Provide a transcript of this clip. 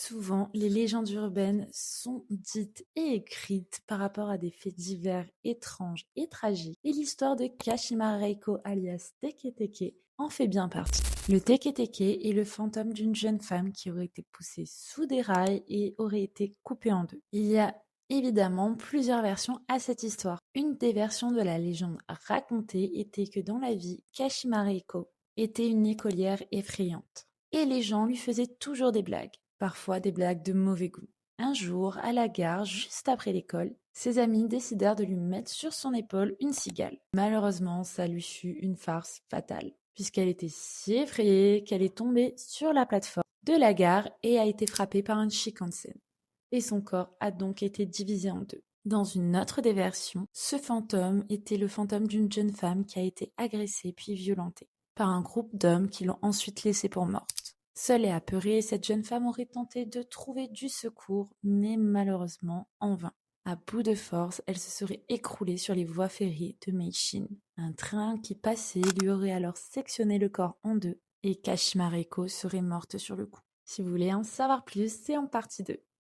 Souvent, les légendes urbaines sont dites et écrites par rapport à des faits divers étranges et tragiques. Et l'histoire de Kashima Reiko alias Teke Teke en fait bien partie. Le Teke Teke est le fantôme d'une jeune femme qui aurait été poussée sous des rails et aurait été coupée en deux. Il y a évidemment plusieurs versions à cette histoire. Une des versions de la légende racontée était que dans la vie, Kashima Reiko était une écolière effrayante. Et les gens lui faisaient toujours des blagues, parfois des blagues de mauvais goût. Un jour, à la gare, juste après l'école, ses amis décidèrent de lui mettre sur son épaule une cigale. Malheureusement, ça lui fut une farce fatale, puisqu'elle était si effrayée qu'elle est tombée sur la plateforme de la gare et a été frappée par un Shinkansen. Et son corps a donc été divisé en deux. Dans une autre des versions, ce fantôme était le fantôme d'une jeune femme qui a été agressée puis violentée par un groupe d'hommes qui l'ont ensuite laissée pour morte. Seule et apeurée, cette jeune femme aurait tenté de trouver du secours, mais malheureusement en vain. À bout de force, elle se serait écroulée sur les voies ferrées de Meishin. Un train qui passait lui aurait alors sectionné le corps en deux et Kashima Reiko serait morte sur le coup. Si vous voulez en savoir plus, c'est en partie 2.